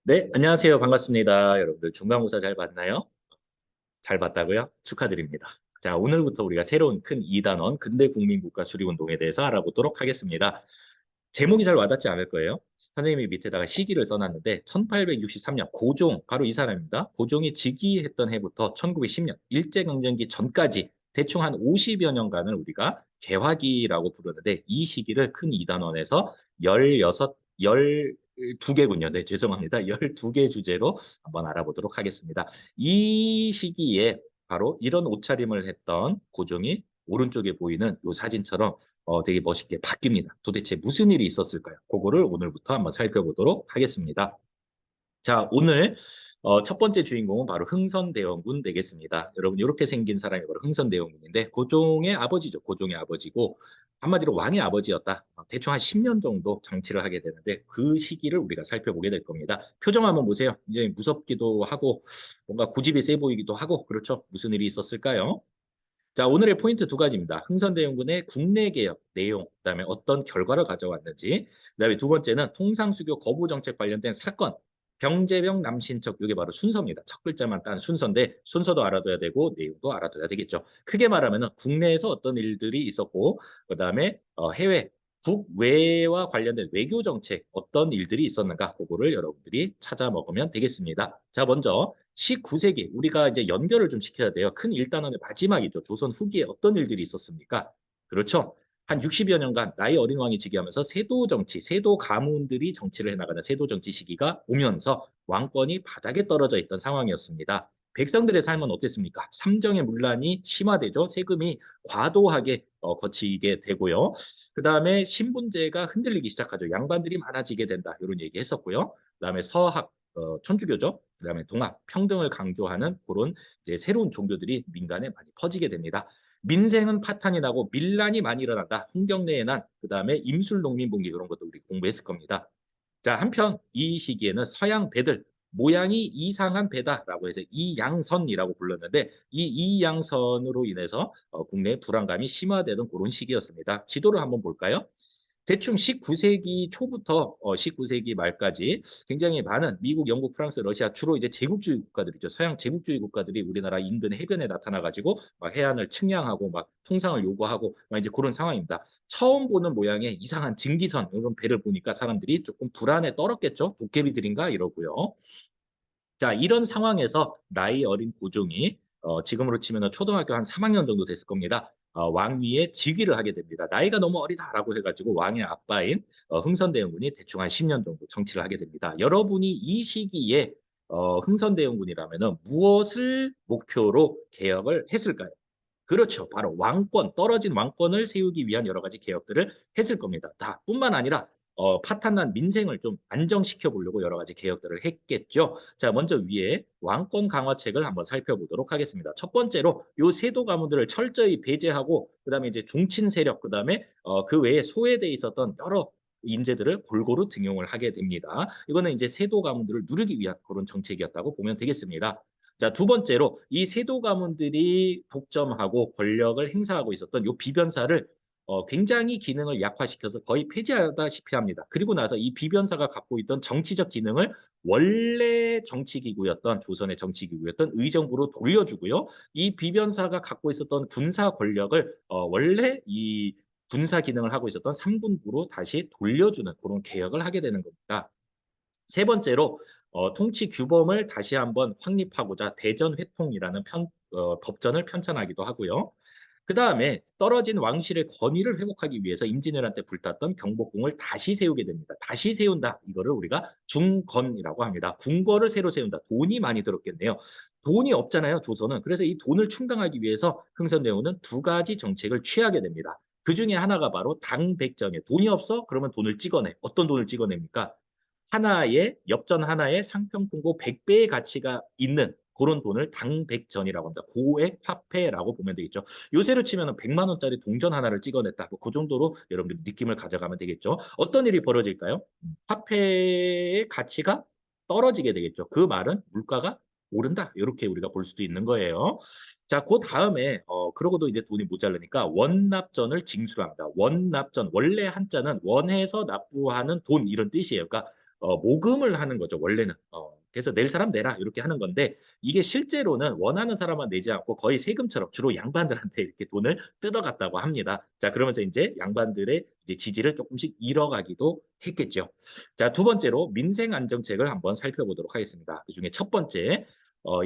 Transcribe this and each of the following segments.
네, 안녕하세요. 반갑습니다. 여러분들 중간고사 잘 봤나요? 잘 봤다고요? 축하드립니다. 자, 오늘부터 우리가 새로운 큰 2단원 근대 국민국가 수립운동에 대해서 알아보도록 하겠습니다. 제목이 잘 와닿지 않을 거예요. 선생님이 밑에다가 시기를 써놨는데 1863년 고종, 바로 이 사람입니다. 고종이 즉위했던 해부터 1910년 일제강점기 전까지 대충 한 50여 년간을 우리가 개화기라고 부르는데 이 시기를 큰 2단원에서 12개군요. 네, 죄송합니다. 12개 주제로 한번 알아보도록 하겠습니다. 이 시기에 바로 이런 옷차림을 했던 고종이 오른쪽에 보이는 이 사진처럼 되게 멋있게 바뀝니다. 도대체 무슨 일이 있었을까요? 그거를 오늘부터 한번 살펴보도록 하겠습니다. 자, 오늘 첫 번째 주인공은 바로 흥선대원군 되겠습니다. 여러분, 이렇게 생긴 사람이 바로 흥선대원군인데 고종의 아버지죠. 고종의 아버지고 한마디로 왕의 아버지였다. 대충 한 10년 정도 정치를 하게 되는데 그 시기를 우리가 살펴보게 될 겁니다. 표정 한번 보세요. 이제 무섭기도 하고 뭔가 고집이 세 보이기도 하고 그렇죠. 무슨 일이 있었을까요? 자, 오늘의 포인트 두 가지입니다. 흥선대원군의 국내 개혁 내용, 그다음에 어떤 결과를 가져왔는지, 그다음에 두 번째는 통상수교 거부 정책 관련된 사건, 병제병 남신척, 이게 바로 순서입니다. 첫 글자만 딴 순서인데 순서도 알아둬야 되고 내용도 알아둬야 되겠죠. 크게 말하면 국내에서 어떤 일들이 있었고, 그다음에 해외 국외와 관련된 외교 정책 어떤 일들이 있었는가 그거를 여러분들이 찾아 먹으면 되겠습니다. 자, 먼저 19세기 우리가 이제 연결을 좀 시켜야 돼요. 큰 일단원의 마지막이죠. 조선 후기에 어떤 일들이 있었습니까? 그렇죠. 한 60여 년간 나이 어린 왕이 즉위하면서 세도 정치, 세도 가문들이 정치를 해나가는 세도 정치 시기가 오면서 왕권이 바닥에 떨어져 있던 상황이었습니다. 백성들의 삶은 어땠습니까? 삼정의 문란이 심화되죠. 세금이 과도하게 거치게 되고요. 그다음에 신분제가 흔들리기 시작하죠. 양반들이 많아지게 된다. 이런 얘기 했었고요. 그다음에 서학, 천주교죠. 그다음에 동학, 평등을 강조하는 그런 이제 새로운 종교들이 민간에 많이 퍼지게 됩니다. 민생은 파탄이 나고 밀란이 많이 일어난다. 홍경래의 난, 그다음에 임술농민봉기 이런 것도 우리 공부했을 겁니다. 자, 한편 이 시기에는 서양 배들 모양이 이상한 배다라고 해서 이양선이라고 불렀는데 이 이양선으로 인해서 국내 불안감이 심화되는 그런 시기였습니다. 지도를 한번 볼까요? 대충 19세기 초부터 19세기 말까지 굉장히 많은 미국, 영국, 프랑스, 러시아 주로 이제 제국주의 국가들이죠. 서양 제국주의 국가들이 우리나라 인근 해변에 나타나 가지고 막 해안을 측량하고 막 통상을 요구하고 막 이제 그런 상황입니다. 처음 보는 모양의 이상한 증기선 이런 배를 보니까 사람들이 조금 불안에 떨었겠죠. 도깨비들인가 이러고요. 자, 이런 상황에서 나이 어린 고종이 지금으로 치면 초등학교 한 3학년 정도 됐을 겁니다. 왕위에 즉위를 하게 됩니다. 나이가 너무 어리다라고 해가지고 왕의 아빠인 흥선대원군이 대충 한 10년 정도 정치를 하게 됩니다. 여러분이 이 시기에 흥선대원군이라면 무엇을 목표로 개혁을 했을까요? 그렇죠. 바로 왕권, 떨어진 왕권을 세우기 위한 여러 가지 개혁들을 했을 겁니다. 다 뿐만 아니라 파탄난 민생을 좀 안정시켜 보려고 여러 가지 개혁들을 했겠죠. 자, 먼저 위에 왕권 강화책을 한번 살펴보도록 하겠습니다. 첫 번째로 요 세도 가문들을 철저히 배제하고 그다음에 이제 종친 세력 그다음에 그 외에 소외돼 있었던 여러 인재들을 골고루 등용을 하게 됩니다. 이거는 이제 세도 가문들을 누르기 위한 그런 정책이었다고 보면 되겠습니다. 자, 두 번째로 이 세도 가문들이 독점하고 권력을 행사하고 있었던 요 비변사를 굉장히 기능을 약화시켜서 거의 폐지하다시피 합니다. 그리고 나서 이 비변사가 갖고 있던 정치적 기능을 원래 정치기구였던 조선의 정치기구였던 의정부로 돌려주고요. 이 비변사가 갖고 있었던 군사 권력을 원래 이 군사 기능을 하고 있었던 삼군부로 다시 돌려주는 그런 개혁을 하게 되는 겁니다. 세 번째로 통치 규범을 다시 한번 확립하고자 대전회통이라는 법전을 편찬하기도 하고요. 그 다음에 떨어진 왕실의 권위를 회복하기 위해서 임진왜란 때 불탔던 경복궁을 다시 세우게 됩니다. 다시 세운다. 이거를 우리가 중건이라고 합니다. 궁궐을 새로 세운다. 돈이 많이 들었겠네요. 돈이 없잖아요, 조선은. 그래서 이 돈을 충당하기 위해서 흥선대원은 두 가지 정책을 취하게 됩니다. 그 중에 하나가 바로 당백전이에요. 돈이 없어? 그러면 돈을 찍어내. 어떤 돈을 찍어냅니까? 하나의 엽전 하나에 상평통고 100배의 가치가 있는 그런 돈을 당백전이라고 합니다. 고액 화폐라고 보면 되겠죠. 요새로 치면 100만 원짜리 동전 하나를 찍어냈다. 뭐그 정도로 여러분들 느낌을 가져가면 되겠죠. 어떤 일이 벌어질까요? 화폐의 가치가 떨어지게 되겠죠. 그 말은 물가가 오른다. 이렇게 우리가 볼 수도 있는 거예요. 자, 그 다음에 그러고도 이제 돈이 모자르니까 원납전을 징수합니다. 원납전 원래 한자는 원해서 납부하는 돈 이런 뜻이에요. 그러니까 모금을 하는 거죠, 원래는. 그래서 낼 사람 내라 이렇게 하는 건데 이게 실제로는 원하는 사람만 내지 않고 거의 세금처럼 주로 양반들한테 이렇게 돈을 뜯어갔다고 합니다. 자, 그러면서 이제 양반들의 이제 지지를 조금씩 잃어가기도 했겠죠. 자, 두 번째로 민생 안정책을 한번 살펴보도록 하겠습니다. 그중에 첫 번째,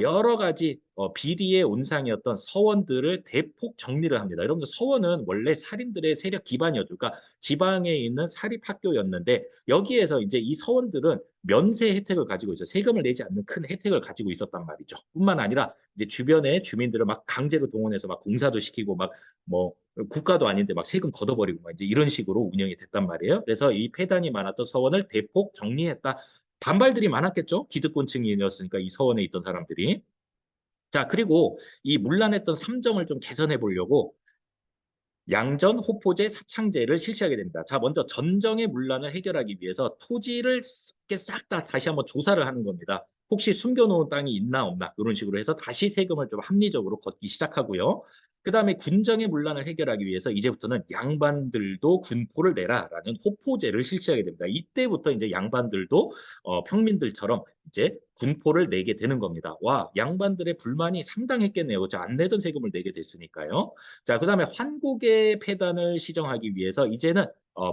여러 가지 비리의 온상이었던 서원들을 대폭 정리를 합니다. 여러분들 서원은 원래 살인들의 세력 기반이었죠. 그러니까 지방에 있는 사립학교였는데 여기에서 이제 이 서원들은 면세 혜택을 가지고 있어 세금을 내지 않는 큰 혜택을 가지고 있었단 말이죠. 뿐만 아니라 이제 주변의 주민들을 막 강제로 동원해서 막 공사도 시키고 막 뭐 국가도 아닌데 막 세금 걷어버리고 막 이제 이런 식으로 운영이 됐단 말이에요. 그래서 이 폐단이 많았던 서원을 대폭 정리했다. 반발들이 많았겠죠. 기득권층이었으니까 이 서원에 있던 사람들이. 자, 그리고 이 문란했던 삼정을 좀 개선해 보려고 양전, 호포제, 사창제를 실시하게 됩니다. 자, 먼저 전정의 문란을 해결하기 위해서 토지를 싹 다 다시 한번 조사를 하는 겁니다. 혹시 숨겨놓은 땅이 있나 없나 이런 식으로 해서 다시 세금을 좀 합리적으로 걷기 시작하고요. 그다음에 군정의 문란을 해결하기 위해서 이제부터는 양반들도 군포를 내라라는 호포제를 실시하게 됩니다. 이때부터 이제 양반들도 평민들처럼 이제 군포를 내게 되는 겁니다. 와, 양반들의 불만이 상당했겠네요. 그렇죠? 안 내던 세금을 내게 됐으니까요. 자, 그다음에 환곡의 폐단을 시정하기 위해서 이제는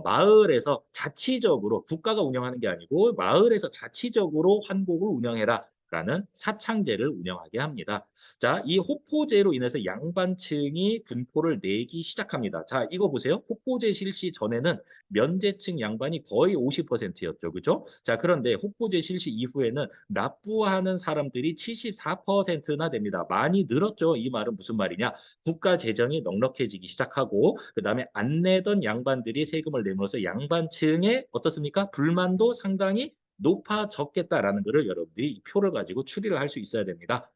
마을에서 자치적으로 국가가 운영하는 게 아니고 마을에서 자치적으로 환곡을 운영해라. 라는 사창제를 운영하게 합니다. 자, 이 호포제로 인해서 양반층이 군포를 내기 시작합니다. 자, 이거 보세요. 호포제 실시 전에는 면제층 양반이 거의 50%였죠. 그죠? 자, 그런데 호포제 실시 이후에는 납부하는 사람들이 74%나 됩니다. 많이 늘었죠. 이 말은 무슨 말이냐? 국가 재정이 넉넉해지기 시작하고 그다음에 안 내던 양반들이 세금을 내므로써 양반층의 어떻습니까? 불만도 상당히 높아졌겠다라는 것을 여러분들이 이 표를 가지고 추리를 할 수 있어야 됩니다.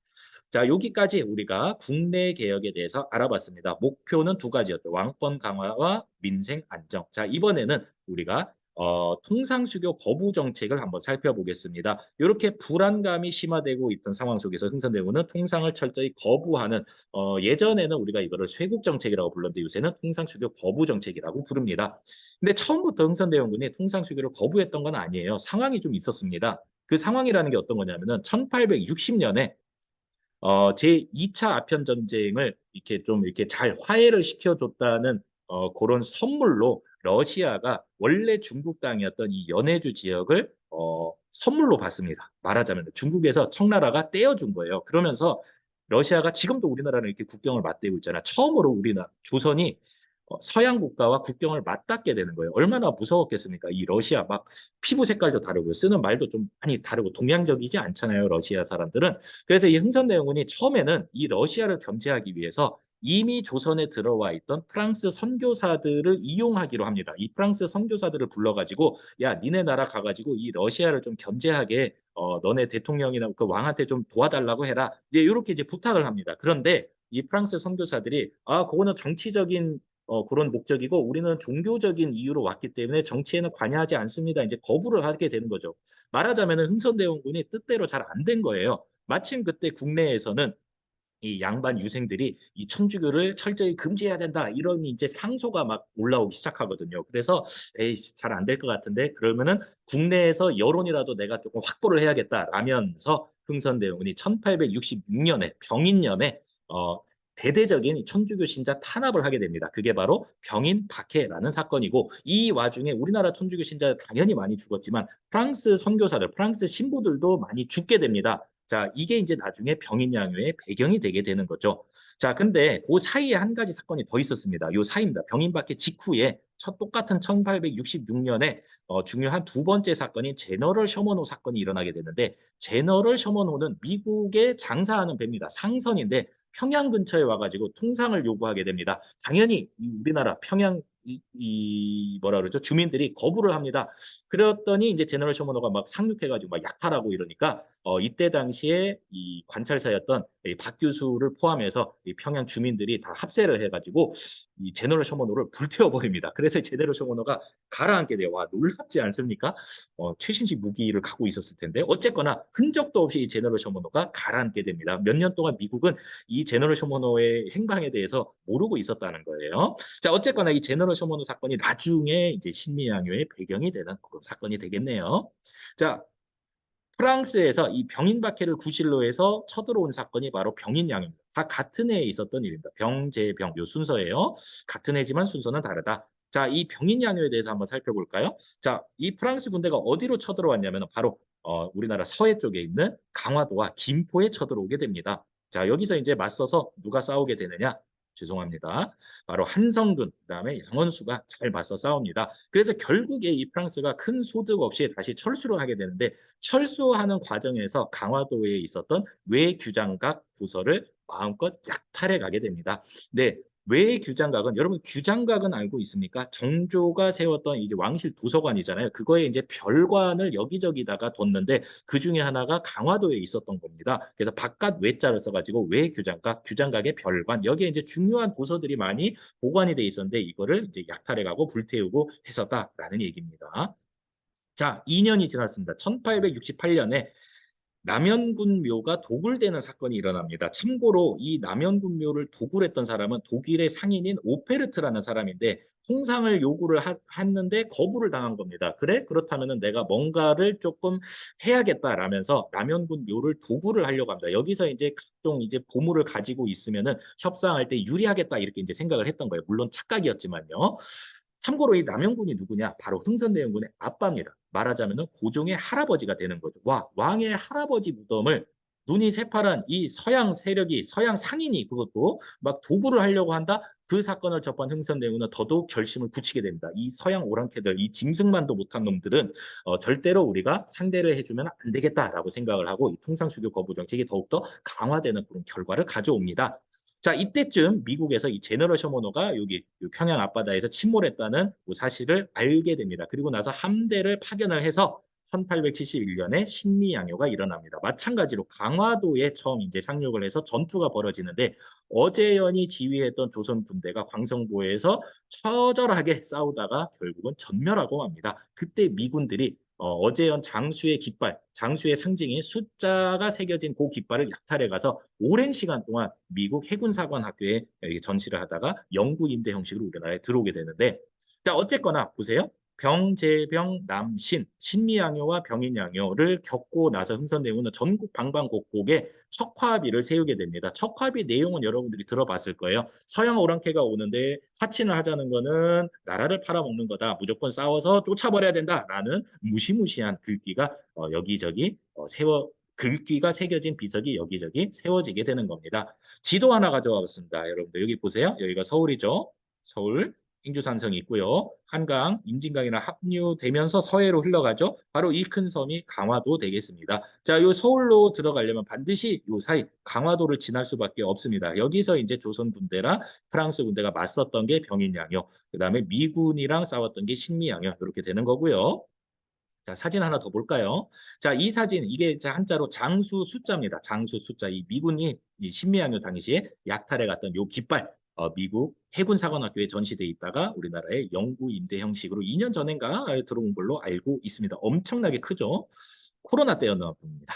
자, 여기까지 우리가 국내 개혁에 대해서 알아봤습니다. 목표는 두 가지였죠. 왕권 강화와 민생 안정. 자, 이번에는 우리가 통상수교 거부 정책을 한번 살펴보겠습니다. 이렇게 불안감이 심화되고 있던 상황 속에서 흥선대원은 통상을 철저히 거부하는 예전에는 우리가 이거를 쇄국 정책이라고 불렀는데 요새는 통상수교 거부 정책이라고 부릅니다. 근데 처음부터 흥선대원군이 통상수교를 거부했던 건 아니에요. 상황이 좀 있었습니다. 그 상황이라는 게 어떤 거냐면은 1860년에 제2차 아편 전쟁을 이렇게 좀 이렇게 잘 화해를 시켜줬다는 그런 선물로 러시아가 원래 중국 땅이었던 이 연해주 지역을 선물로 받습니다. 말하자면 중국에서 청나라가 떼어준 거예요. 그러면서 러시아가 지금도 우리나라는 이렇게 국경을 맞대고 있잖아. 처음으로 우리나라 조선이 서양 국가와 국경을 맞닿게 되는 거예요. 얼마나 무서웠겠습니까? 이 러시아 막 피부 색깔도 다르고 쓰는 말도 좀 많이 다르고 동양적이지 않잖아요. 러시아 사람들은. 그래서 이 흥선대원군이 처음에는 이 러시아를 견제하기 위해서 이미 조선에 들어와 있던 프랑스 선교사들을 이용하기로 합니다. 이 프랑스 선교사들을 불러가지고 야, 니네 나라 가가지고 이 러시아를 좀 견제하게 너네 대통령이나 그 왕한테 좀 도와달라고 해라. 이제 이렇게 이제 부탁을 합니다. 그런데 이 프랑스 선교사들이 그거는 정치적인 그런 목적이고 우리는 종교적인 이유로 왔기 때문에 정치에는 관여하지 않습니다. 이제 거부를 하게 되는 거죠. 말하자면 흥선대원군이 뜻대로 잘 안 된 거예요. 마침 그때 국내에서는 이 양반 유생들이 이 천주교를 철저히 금지해야 된다 이런 이제 상소가 막 올라오기 시작하거든요. 그래서 에이 잘 안 될 것 같은데 그러면은 국내에서 여론이라도 내가 조금 확보를 해야겠다라면서 흥선대원군이 1866년에 병인년에 대대적인 천주교 신자 탄압을 하게 됩니다. 그게 바로 병인 박해라는 사건이고 이 와중에 우리나라 천주교 신자 당연히 많이 죽었지만 프랑스 선교사들, 프랑스 신부들도 많이 죽게 됩니다. 자, 이게 이제 나중에 병인양요의 배경이 되게 되는 거죠. 자, 근데 그 사이에 한 가지 사건이 더 있었습니다. 요 사이입니다. 병인박해 직후에 똑같은 1866년에 중요한 두 번째 사건인 제너럴 셔먼호 사건이 일어나게 되는데 제너럴 셔먼호는 미국에 장사하는 배입니다. 상선인데 평양 근처에 와가지고 통상을 요구하게 됩니다. 당연히 우리나라 평양 뭐라 그러죠? 주민들이 거부를 합니다. 그랬더니 이제 제너럴 셔먼호가 막 상륙해가지고 막 약탈하고 이러니까 이때 당시에 이 관찰사였던 이 박 교수를 포함해서 이 평양 주민들이 다 합세를 해가지고 이 제너럴 쇼모노를 불태워버립니다. 그래서 제너럴 쇼모노가 가라앉게 돼요. 와, 놀랍지 않습니까? 최신식 무기를 갖고 있었을 텐데 어쨌거나 흔적도 없이 이 제너럴 쇼모노가 가라앉게 됩니다. 몇 년 동안 미국은 이 제너럴 쇼모노의 행방에 대해서 모르고 있었다는 거예요. 자, 어쨌거나 이 제너럴 쇼모노 사건이 나중에 이제 신미양요의 배경이 되는 그런 사건이 되겠네요. 자, 프랑스에서 이 병인박해를 구실로 해서 쳐들어온 사건이 바로 병인양요입니다. 다 같은 해에 있었던 일입니다. 병제병 요 순서예요. 같은 해지만 순서는 다르다. 자, 이 병인양요에 대해서 한번 살펴볼까요? 자, 이 프랑스 군대가 어디로 쳐들어왔냐면 바로 우리나라 서해 쪽에 있는 강화도와 김포에 쳐들어오게 됩니다. 자, 여기서 이제 맞서서 누가 싸우게 되느냐? 죄송합니다. 바로 한성근, 그다음에 양원수가 잘 맞서 싸웁니다. 그래서 결국에 이 프랑스가 큰 소득 없이 다시 철수를 하게 되는데 철수하는 과정에서 강화도에 있었던 외규장각 부서를 마음껏 약탈해 가게 됩니다. 네, 외규장각은 여러분 규장각은 알고 있습니까? 정조가 세웠던 이제 왕실 도서관이잖아요. 그거에 이제 별관을 여기저기다가 뒀는데 그 중에 하나가 강화도에 있었던 겁니다. 그래서 바깥 외자를 써가지고 외규장각, 규장각의 별관 여기에 이제 중요한 도서들이 많이 보관이 돼 있었는데 이거를 이제 약탈해 가고 불태우고 했었다라는 얘기입니다. 자, 2년이 지났습니다. 1868년에 남연군 묘가 도굴되는 사건이 일어납니다. 참고로 이 남연군 묘를 도굴했던 사람은 독일의 상인인 오페르트라는 사람인데 통상을 요구를 했는데 거부를 당한 겁니다. 그래? 그렇다면 내가 뭔가를 조금 해야겠다라면서 남연군 묘를 도굴을 하려고 합니다. 여기서 이제 각종 이제 보물을 가지고 있으면은 협상할 때 유리하겠다 이렇게 이제 생각을 했던 거예요. 물론 착각이었지만요. 참고로 이 남영군이 누구냐? 바로 흥선대원군의 아빠입니다. 말하자면 고종의 할아버지가 되는 거죠. 와, 왕의 할아버지 무덤을 눈이 새파란 이 서양 세력이 서양 상인이 그것도 막 도구를 하려고 한다. 그 사건을 접한 흥선대원군은 더더욱 결심을 굳히게 됩니다. 이 서양 오랑캐들, 이 짐승만도 못한 놈들은 절대로 우리가 상대를 해주면 안 되겠다라고 생각을 하고 이 통상수교 거부 정책이 더욱더 강화되는 그런 결과를 가져옵니다. 자, 이때쯤 미국에서 이 제너럴 쇼모노가 여기 평양 앞바다에서 침몰했다는 그 사실을 알게 됩니다. 그리고 나서 함대를 파견을 해서 1871년에 신미양요가 일어납니다. 마찬가지로 강화도에 처음 이제 상륙을 해서 전투가 벌어지는데 어제연이 지휘했던 조선 군대가 광성보에서 처절하게 싸우다가 결국은 전멸하고 맙니다. 그때 미군들이 어제연 장수의 깃발, 장수의 상징인 숫자가 새겨진 그 깃발을 약탈해 가서 오랜 시간 동안 미국 해군사관학교에 전시를 하다가 영구 임대 형식으로 우리나라에 들어오게 되는데 자, 어쨌거나 보세요. 병제병 남신 신미양요와 병인양요를 겪고 나서 흥선대원은 전국 방방곡곡에 척화비를 세우게 됩니다. 척화비 내용은 여러분들이 들어봤을 거예요. 서양 오랑캐가 오는데 화친을 하자는 거는 나라를 팔아먹는 거다. 무조건 싸워서 쫓아버려야 된다라는 무시무시한 글귀가 여기저기 글귀가 새겨진 비석이 여기저기 세워지게 되는 겁니다. 지도 하나 가져와 봤습니다. 여러분들 여기 보세요. 여기가 서울이죠. 서울. 행주산성이 있고요. 한강, 임진강이랑 합류되면서 서해로 흘러가죠. 바로 이 큰 섬이 강화도 되겠습니다. 자, 요 서울로 들어가려면 반드시 요 사이 강화도를 지날 수밖에 없습니다. 여기서 이제 조선 군대랑 프랑스 군대가 맞섰던 게 병인양요. 그다음에 미군이랑 싸웠던 게 신미양요. 이렇게 되는 거고요. 자, 사진 하나 더 볼까요? 자, 이 사진 이게 한자로 장수 숫자입니다. 장수 숫자. 이 미군이 이 신미양요 당시에 약탈해 갔던 요 깃발 미국 해군사관학교에 전시돼 있다가 우리나라에 영구 임대 형식으로 2년 전인가 들어온 걸로 알고 있습니다. 엄청나게 크죠? 코로나 때였나 봅니다.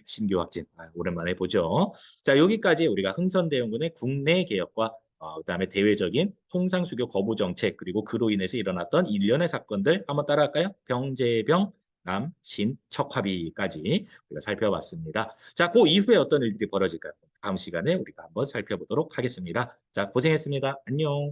신규 확진. 오랜만에 보죠. 자, 여기까지 우리가 흥선대원군의 국내 개혁과 그다음에 대외적인 통상수교 거부 정책 그리고 그로 인해서 일어났던 일련의 사건들 한번 따라할까요? 병제병, 남, 신, 척화비까지 우리가 살펴봤습니다. 자, 그 이후에 어떤 일들이 벌어질까요? 다음 시간에 우리가 한번 살펴보도록 하겠습니다. 자, 고생했습니다. 안녕.